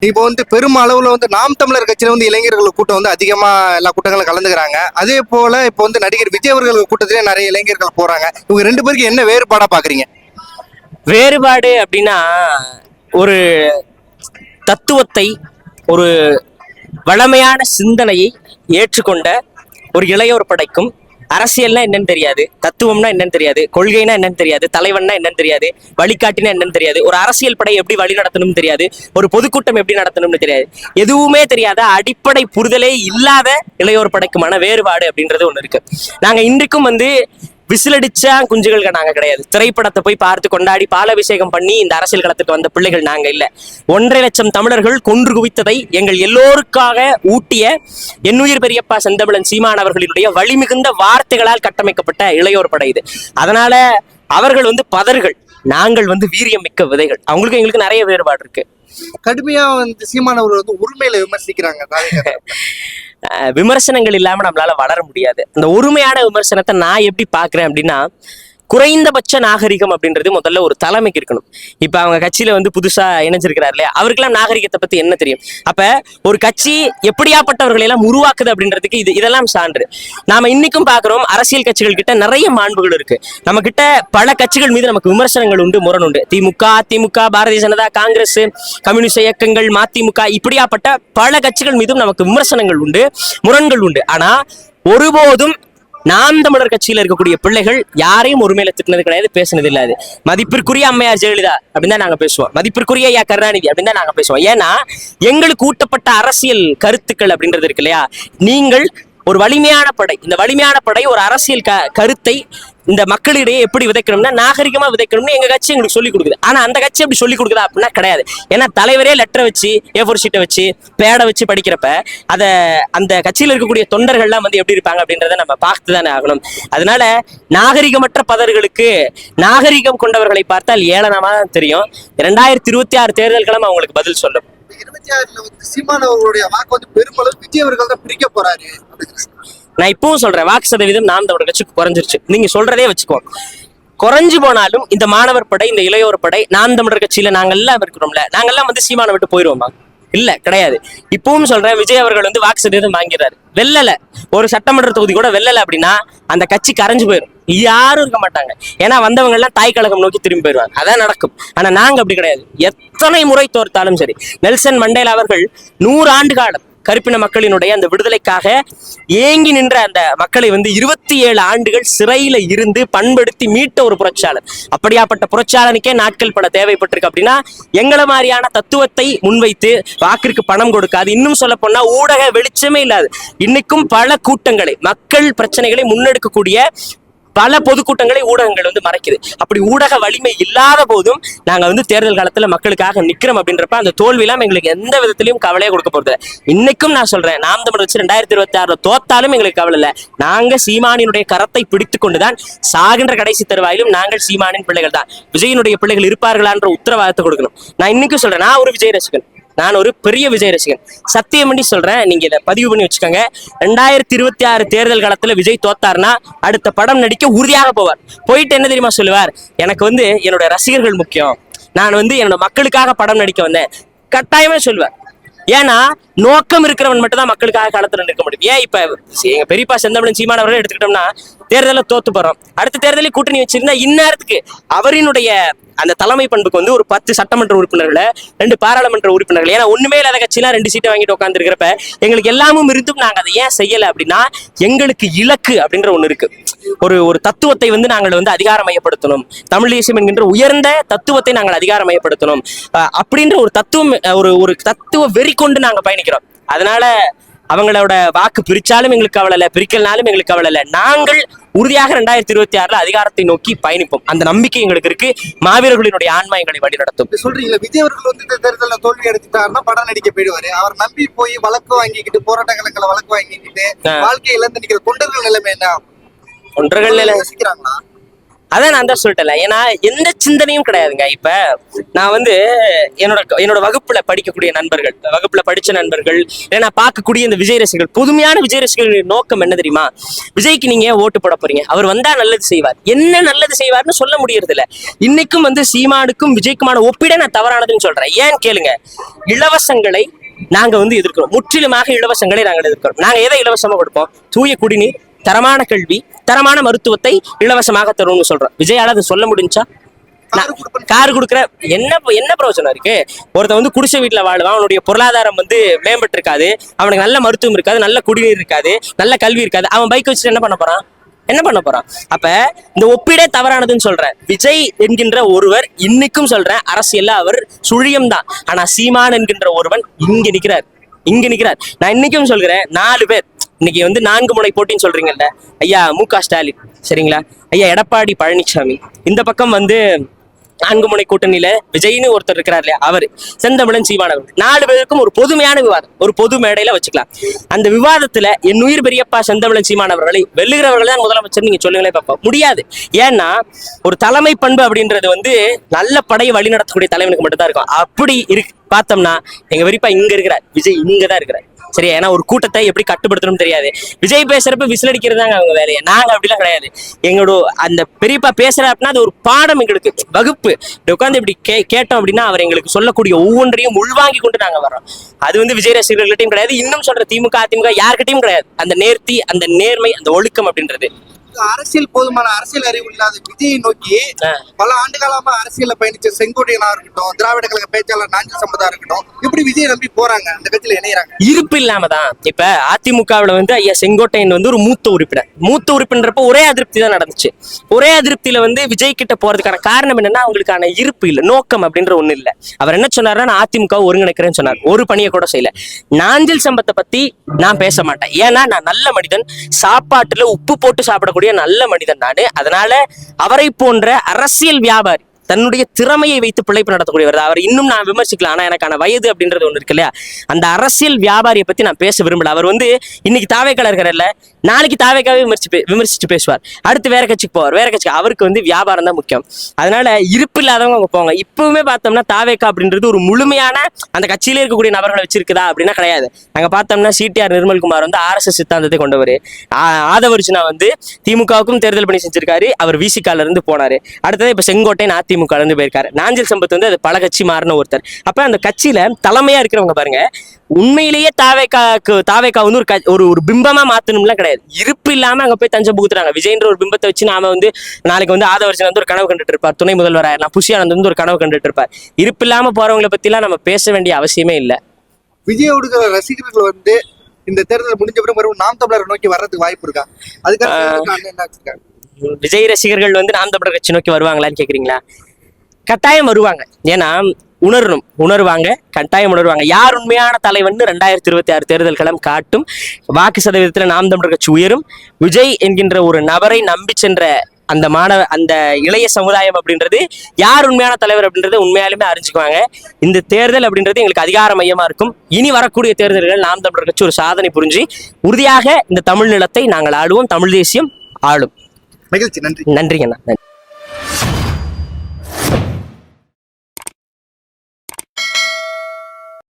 இப்போ பெரும் அளவுல நாம் தமிழர் கட்சியில இளைஞர்கள் கூட்டம் அதிகமா எல்லா கூட்டங்களும் கலந்துக்கிறாங்க. அதே போல இப்போ நடிகர் விஜய் அவர்கள் கூட்டத்திலே நிறைய இளைஞர்கள் போறாங்க. இவங்க ரெண்டு பேருக்கு என்ன வேறுபாடா பாக்குறீங்க? வேறுபாடு அப்படின்னா, ஒரு தத்துவத்தை, ஒரு வளமையான சிந்தனையை ஏற்றுக்கொண்ட ஒரு இளையோர் படைக்கும் அரசியல்னா என்னன்னு தெரியாது, தத்துவம்னா என்னன்னு தெரியாது, கொள்கைனா என்னன்னு தெரியாது, தலைவன்னா என்னன்னு தெரியாது, வழிகாட்டினா என்னன்னு தெரியாது, ஒரு அரசியல் படை எப்படி வழி நடத்தணும்னு தெரியாது, ஒரு பொதுக்கூட்டம் எப்படி நடத்தணும்னு தெரியாது, எதுவுமே தெரியாத அடிப்படை புரிதலே இல்லாத இளையோர் படைக்குமான வேறுபாடு அப்படின்றது ஒண்ணு இருக்கு. நாங்க இன்றைக்கும் விசிலடிச்சா குஞ்சுகள் நாங்க கிடையாது. திரைப்படத்தை போய் பார்த்து கொண்டாடி பாலாபிஷேகம் பண்ணி இந்த அரசியல் களத்துக்கு வந்த பிள்ளைகள் நாங்க இல்ல. 1.5 லட்சம் தமிழர்கள் கொன்று குவித்ததை எங்கள் எல்லோருக்காக ஊட்டிய என்னுயிர் பெரியப்பா செந்தமிழன் சீமான் அவர்களுடைய வலிமிகுந்த வார்த்தைகளால் கட்டமைக்கப்பட்ட இளையோர் படை இது. அதனால அவர்கள் பதர்கள், நாங்கள் வீரியம் மிக்க விதைகள். அவங்களுக்கு எங்களுக்கு நிறைய வேறுபாடு இருக்கு. கடுமையா சீமான் அவர்கள் உரிமையில விமர்சிக்கிறாங்க. விமர்சனங்கள் இல்லாம நம்மளால வளர முடியாது. அந்த உரிமையான விமர்சனத்தை நான் எப்படி பாக்குறேன் அப்படின்னா, குறைந்தபட்ச நாகரிகம் அப்படின்றது முதல்ல ஒரு தலைமைக்கு இருக்கணும். இப்ப அவங்க கட்சியில புதுசா இணைஞ்சிருக்கிறார் இல்லையா, அவருக்கெல்லாம் நாகரிகத்தை பத்தி என்ன தெரியும்? அப்ப ஒரு கட்சி எப்படியாப்பட்டவர்களை எல்லாம் உருவாக்குது அப்படின்றதுக்கு இதெல்லாம் சான்று. நாம இன்னைக்கும் பாக்குறோம், அரசியல் கட்சிகள் கிட்ட நிறைய மாண்புகள் இருக்கு. நம்ம கிட்ட பல கட்சிகள் மீது நமக்கு விமர்சனங்கள் உண்டு, முரண் உண்டு. திமுக, அதிமுக, பாரதிய ஜனதா, காங்கிரஸ், கம்யூனிஸ்ட் இயக்கங்கள், மதிமுக, இப்படியாப்பட்ட பல கட்சிகள் மீதும் நமக்கு விமர்சனங்கள் உண்டு, முரண்கள் உண்டு. ஆனா ஒருபோதும் நாம் தமிழர் கட்சியில இருக்கக்கூடிய பிள்ளைகள் யாரையும் ஒருமையில திட்டினது கிடையாது, பேசினது இல்லாது. மதிப்பிற்குரிய அம்மையார் ஜெயலலிதா அப்படின்னு தான் நாங்க பேசுவோம், மதிப்பிற்குரிய ஐயா கருணாநிதி அப்படின்னு தான் நாங்க பேசுவோம். ஏன்னா எங்களுக்கு ஊட்டப்பட்ட அரசியல் கருத்துக்கள் அப்படின்றது இருக்கு இல்லையா. நீங்கள் ஒரு வலிமையான படை, இந்த வலிமையான படை ஒரு அரசியல் கருத்தை இந்த மக்களிடையே எப்படி விதைக்கணும்னா நாகரிகமா விதைக்கணும்னு எங்க கட்சி எங்களுக்கு சொல்லிக் கொடுக்குது. ஆனா அந்த கட்சி அப்படி சொல்லிக் கொடுக்குதா அப்படின்னா கிடையாது. ஏன்னா தலைவரே லெட்டரை வச்சு, A4 ஷீட்டை வச்சு, பேடை வச்சு படிக்கிறப்ப அந்த கட்சியில இருக்கக்கூடிய தொண்டர்கள்லாம் எப்படி இருப்பாங்க அப்படின்றத நம்ம பார்த்து தானே ஆகணும். அதனால நாகரிகமற்ற பதர்களுக்கு நாகரிகம் கொண்டவர்களை பார்த்தால் ஏளனமா தான் தெரியும். 2026 தேர்தல்களும் அவங்களுக்கு பதில் சொல்லும். 26ல சீமான் அவர்களுடைய வாக்கு பெருமளவு விஜய் அவர்கள் தான் பிரிக்க போறாரு. நான் இப்பவும் சொல்றேன், வாக்கு சதவீதம் நாம் தமிழர் கட்சிக்கு குறைஞ்சிருச்சு. நீங்க சொல்றதே வச்சுக்கோ. குறைஞ்சு போனாலும் இந்த மாணவர் படை, இந்த இளையோர் படை, நாம் தமிழர் கட்சியில நாங்கெல்லாம் இருக்கிறோம்ல, நாங்கெல்லாம் சீமானை விட்டு போயிருவோமா? இல்ல, கிடையாது. இப்பவும் சொல்றேன், விஜய் அவர்கள் வாக்கு சதவீதம் வாங்கிறாரு. வெல்லல, ஒரு சட்டமன்ற தொகுதி கூட வெல்லல அப்படின்னா அந்த கட்சி கரைஞ்சு போயிடும், யாரும் இருக்க மாட்டாங்க. ஏன்னா வந்தவங்க எல்லாம் தாய் கழகம் நோக்கி திரும்பி போயிடுவாங்க. அதான் நடக்கும். ஆனா நாங்க அப்படி கிடையாது. எத்தனை முறை தோற்றாலும் சரி. நெல்சன் மண்டேலா அவர்கள் 100 ஆண்டு காலம் கருப்பின மக்களினுடைய அந்த விடுதலைக்காக ஏங்கி நின்ற அந்த மக்களை 27 ஆண்டுகள் சிறையில இருந்து பண்படுத்தி மீட்ட ஒரு புரட்சியாளர். அப்படியாப்பட்ட புரட்சியாளனுக்கே நாட்கள் பல தேவைப்பட்டிருக்கு. அப்படின்னா எங்களை மாதிரியான தத்துவத்தை முன்வைத்து வாக்கிற்கு பணம் கொடுக்காது, இன்னும் சொல்ல போனா ஊடக வெளிச்சமே இல்லாது இன்னைக்கும் பல கூட்டங்களை, மக்கள் பிரச்சனைகளை முன்னெடுக்கக்கூடிய பல பொதுக்கூட்டங்களை ஊடகங்கள் மறைக்குது. அப்படி ஊடக வலிமை இல்லாத போதும் நாங்க தேர்தல் காலத்துல மக்களுக்காக நிக்கிறோம் அப்படின்றப்ப அந்த தோல்வியெல்லாம் எங்களுக்கு எந்த விதத்திலையும் கவலையே கொடுக்க போறது. இன்னைக்கும் நான் சொல்றேன், நாம் தமிழர் வச்சு 2026 தோத்தாலும் எங்களுக்கு கவலை இல்லை. நாங்க சீமானினுடைய கரத்தை பிடித்து கொண்டுதான் சாகின்ற கடைசி தருவாயிலும் நாங்கள் சீமானின் பிள்ளைகள் தான். விஜயனுடைய பிள்ளைகள் இருப்பார்களான்ற உத்தரவாதத்தை கொடுக்கணும். நான் இன்னைக்கும் சொல்றேன், நான் ஒரு விஜய் ரசிகன், நான் ஒரு பெரிய விஜய் ரசிகன். சத்தியம் பண்ணி சொல்றேன், நீங்க இதை பதிவு பண்ணி வச்சுக்கோங்க. 2026 தேர்தல் காலத்துல விஜய் தோத்தாருன்னா அடுத்த படம் நடிக்க உறுதியாக போவார். போயிட்டு என்ன தெரியுமா சொல்லுவார், எனக்கு என்னோட ரசிகர்கள் முக்கியம், நான் என்னோட மக்களுக்காக படம் நடிக்க வந்தேன், கட்டாயமே சொல்லுவார். ஏன்னா நோக்கம் இருக்கிறவன் மட்டும் தான் மக்களுக்காக களத்துல நிற்க முடியும். ஏன் இப்ப எங்க பெரியப்பா செந்தமிழன் சீமான் அவர்கள் எடுத்துக்கிட்டோம்னா தேர்தலில் தோத்து போறோம், அடுத்த தேர்தலில் கூட்டணி வச்சிருந்தா இந்நேரத்துக்கு அவரினுடைய அந்த தலைமை பண்புக்கு ஒரு 10 சட்டமன்ற உறுப்பினர்களை, 2 பாராளுமன்ற உறுப்பினர்கள், ஏன்னா ஒண்ணுமே இல்லாத கட்சியெல்லாம் 2 சீட்டை வாங்கிட்டு உட்கார்ந்து இருக்கிறப்ப எங்களுக்கு எல்லாமும் இருந்தும் நாங்க அதை ஏன் செய்யல அப்படின்னா எங்களுக்கு இலக்கு அப்படின்ற ஒண்ணு இருக்கு. ஒரு தத்துவத்தை நாங்கள் அதிகாரமயப்படுத்தணும், தமிழ் தேசியம் என்கின்ற உயர்ந்த தத்துவத்தை நாங்கள் அதிகாரமயப்படுத்தணும் அப்படின்ற ஒரு தத்துவம், ஒரு தத்துவ வெறி கொண்டு நாங்க பயணிக்கிறோம். அதனால அவங்களோட வாக்கு பிரிச்சாலும் எங்களுக்கு கவலை இல்லை, பிரிக்கலனாலும் எங்களுக்கு கவலை இல்லை. நாங்கள் உறுதியாக 2026 அதிகாரத்தை நோக்கி பயணிப்போம். அந்த நம்பிக்கை எங்களுக்கு இருக்கு. மாவீரர்களினுடைய ஆன்மா எங்களை வழி நடத்தும். சொல்றீங்களா விஜய் அவர்கள் இந்த தேர்தலில் தோல்வி அடைஞ்சிட்டாருன்னா படம் நடிக்க போயிடுவாரு. அவர் நம்பி போய் வழக்கு வாங்கிக்கிட்டு, போராட்ட கலங்களை வழக்கு வாங்கிக்கிட்டு வாழ்க்கையில இருந்து நிக்கிற தொண்டர்கள் நிலைமை என்ன? தொண்டர்கள் நிலை யோசிக்கிறாங்களா? அதான் நான் தான் சொல்லிட்டேன்ல. ஏன்னா எந்த சிந்தனையும் கிடையாதுங்க. இப்ப நான் வந்து என்னோட வகுப்புல படிக்கக்கூடிய நண்பர்கள், வகுப்புல படிச்ச நண்பர்கள், நான் பார்க்கக்கூடிய இந்த விஜய் ரசிகர்கள், புதுமையான விஜய் ரசிகர்களின் நோக்கம் என்ன தெரியுமா? விஜய்க்கு நீங்க ஓட்டு போட போறீங்க, அவர் வந்தா நல்லது செய்வார். என்ன நல்லது செய்வார்னு சொல்ல முடியறது இல்ல. இன்னைக்கும் வந்து சீமானுக்கும் விஜய்க்குமான ஒப்பிட நான் தவறானதுன்னு சொல்றேன். ஏன்னு கேளுங்க, இலவசங்களை நாங்க வந்து எதிர்க்கிறோம். முற்றிலுமாக இலவசங்களை நாங்கள் எதிர்க்கிறோம். நாங்க எதை இலவசமா கொடுப்போம்? தூய குடிநீர், தரமான கல்வி, தரமான மருத்துவத்தை இலவசமாக தரும்னு சொல்றோம். விஜயால அதை சொல்ல முடிஞ்சா? கார் கொடுக்குற என்ன பிரயோஜனம் இருக்கு? ஒருத்தன் வந்து குடிசை வீட்டுல வாழ்வான், அவனுடைய பொருளாதாரம் வந்து மேம்பட்டு இருக்காது, அவனுக்கு நல்ல மருத்துவம் இருக்காது, நல்ல குடிநீர் இருக்காது, நல்ல கல்வி இருக்காது, அவன் பைக் வச்சுட்டு என்ன பண்ண போறான்? அப்ப இந்த ஒப்பீடே தவறானதுன்னு சொல்றேன். விஜய் என்கின்ற ஒருவர், இன்னைக்கும் சொல்றேன், அரசியல்ல அவர் சுழியம் தான். ஆனா சீமான் என்கின்ற ஒருவன் இங்க நிக்கிறார். நான் இன்னைக்கும் சொல்கிறேன், 4 பேர் இன்னைக்கு வந்து 4 முனை போட்டின்னு சொல்றீங்கல்ல, ஐயா மு.க. ஸ்டாலின், சரிங்களா, ஐயா எடப்பாடி பழனிசாமி, இந்த பக்கம் வந்து 4 முனை கூட்டணியில விஜய்னு ஒருத்தர் இருக்கிறார் இல்லையா, அவரு, செந்தமிழன், சீமான், 4 பேருக்கும் ஒரு பொதுமையான விவாதம், ஒரு பொது மேடையில வச்சுக்கலாம். அந்த விவாதத்துல என் உயிர் பெரியப்பா செந்தமிழன் சீமான் அவர்களை வெல்லுகிறவர்கள் தான் முதலமைச்சர் நீங்க சொல்லுங்களே பாப்பா. முடியாது. ஏன்னா ஒரு தலைமை பண்பு அப்படின்றது வந்து நல்ல படையை வழி நடத்தக்கூடிய தலைவனுக்கு மட்டும் தான் இருக்கும். அப்படி இருக்கு பார்த்தோம்னா எங்க பெரியப்பா இங்க இருக்கிறார், விஜய் இங்கதான் இருக்கிறார். சரியா? ஏன்னா ஒரு கூட்டத்தை எப்படி கட்டுப்படுத்தணும்னு தெரியாது. விஜய் பேசுறப்ப விசில் அடிக்கிறது தாங்க அவங்க வேலையை. நாங்க அப்படிலாம் கிடையாது. எங்களோட அந்த பெரியப்பா பேசுற அப்படின்னா அது ஒரு பாடம், எங்களுக்கு வகுப்பு. உட்காந்து இப்படி கேட்டோம் அப்படின்னா அவர் எங்களுக்கு சொல்லக்கூடிய ஒவ்வொன்றையும் உள்வாங்கி கொண்டு நாங்க வர்றோம். அது வந்து விஜய் ரசிகர்கள்ட்டையும் கிடையாது, இன்னும் சொல்ற திமுக அதிமுக யார்கிட்டையும் கிடையாது. அந்த நேர்த்தி, அந்த நேர்மை, அந்த ஒழுக்கம் அப்படின்றது. அரசியல் போதுமான அரசியல் அறிவு இல்லாத விஜயை நோக்கி பல ஆண்டு காலமா அரசியல்ல பயணிச்ச செங்கோட்டையனா இருக்கட்டும், திராவிட கழக பேச்சாளர் நாஞ்சில் சம்பந்தா இருக்கட்டும், இப்படி விஜய் நம்பி போறாங்க, அந்த கட்சியில இணையறாங்க. இருப்பு இல்லாம தான். இப்ப அதிமுகவுல வந்து ஐயா செங்கோட்டையன் வந்து ஒரு மூத்த உறுப்பினர்ப்ப ஒரே அதிருப்தி தான் நடந்துச்சு. ஒரே அதிருப்தியில வந்து விஜய் கிட்ட போறதுக்கான காரணம் என்னன்னா, அவங்களுக்கான இருப்பு இல்ல, நோக்கம் அப்படின்ற ஒண்ணு இல்ல. அவர் என்ன சொன்னார்னா, நான் அதிமுக ஒருங்கிணைக்கிறேன்னு சொன்னார். ஒரு பணியை கூட செய்யல. நாஞ்சில் சம்பத்தை பத்தி நான் பேச மாட்டேன். ஏன்னா நான் நல்ல மனிதன், சாப்பாட்டுல உப்பு போட்டு சாப்பிடக்கூடிய நல்ல மனிதன் நானு. அதனால அவரை போன்ற அரசியல் வியாபாரி தன்னுடைய திறமையை வைத்து பிழைப்பு நடத்தக்கூடியவர். அவர் இன்னும் நான் விமர்சிக்கலாம். ஆனா எனக்கான வயது அப்படின்றது ஒண்ணு இருக்கு இல்லையா, அந்த அரசியல் வியாபாரியை பத்தி நான் பேச விரும்பல. அவர் வந்து இன்னைக்கு தாவேக்கால இருக்கிறல்ல, நாளைக்கு தாவேக்காவே விமர்சிச்சு பேசுவார். அடுத்து வேற கட்சிக்கு போவார், வேற கட்சிக்கு. அவருக்கு வந்து வியாபாரம் தான் முக்கியம். அதனால இருப்பு இல்லாதவங்க அவங்க போவாங்க. இப்பவுமே பார்த்தோம்னா தாவேக்கா அப்படின்றது ஒரு முழுமையான அந்த கட்சியிலே இருக்கக்கூடிய நபர்களை வச்சிருக்குதா அப்படின்னா கிடையாது. நாங்க பார்த்தோம்னா சிடிஆர் நிர்மல்குமார் வந்து RSS சித்தாந்தத்தை கொண்டவர். ஆதவர்ஜுனா வந்து திமுகவுக்கும் தேர்தல் பணி செஞ்சிருக்காரு. அவர் விசிகால இருந்து போனாரு. அடுத்தது இப்ப செங்கோட்டையன் அதிமுக கலந்து போயிருக்காரு. நாஞ்சில் சம்பத் வந்து அது பல கட்சி மாறின ஒருத்தர். அப்ப அந்த கட்சியில தலைமையா இருக்கிறவங்க பாருங்க, உண்மையிலேயே தாவேக்கா வந்து ஒரு பிம்பமா மாத்தணும்லாம் கிடையாது. இருப்பு இல்லாம அங்க போய் தஞ்சம் புகுத்துறாங்க. விஜய்ன்ற ஒரு பிம்பத்தை வச்சு நாம வந்து நாளைக்கு வந்து ஆதவர்ஜன் வந்து ஒரு கனவு கண்டுட்டு இருப்பார், துணை முதல்வர் ஆயிரலாம், புஷியானந்த் வந்து ஒரு கனவு கண்டுட்டு இருப்பார். இருப்பு இல்லாம போறவங்களை பத்தி எல்லாம் நம்ம பேச வேண்டிய அவசியமே இல்லை. விஜயோட ரசிகர்கள் வந்து இந்த தேர்தல் முடிஞ்ச பிறகு நாம் தமிழரை நோக்கி வர்றதுக்கு வாய்ப்பு இருக்கா? அதுக்காக என்ன வச்சிருக்காங்க? விஜய் ரசிகர்கள் வந்து நாம் தமிழர் கட்சி நோக்கி வருவாங்களான்னு கேக்குறீங்களா? கட்டாயம் வருவாங்க. ஏன்னா உணர்வாங்க, கட்டாயம் உணர்வாங்க. யார் உண்மையான தலைவன் 2026 தேர்தல் களம் காட்டும். வாக்கு சதவீதத்துல நாம் தமிழர் கட்சி உயரும். விஜய் என்கின்ற ஒரு நபரை நம்பி சென்ற அந்த இளைய சமுதாயம் அப்படின்றது யார் உண்மையான தலைவர் அப்படின்றத உண்மையாலுமே அறிஞ்சுக்குவாங்க. இந்த தேர்தல் அப்படின்றது எங்களுக்கு அதிகார மையமா இருக்கும். இனி வரக்கூடிய தேர்தல்கள் நாம் தமிழர் கட்சி ஒரு சாதனை புரிஞ்சு உறுதியாக இந்த தமிழ் நிலத்தை நாங்கள் ஆளுவோம், தமிழ் தேசியம் ஆளும். மகிழ்ச்சி. நன்றி. நன்றிங்கண்ணா.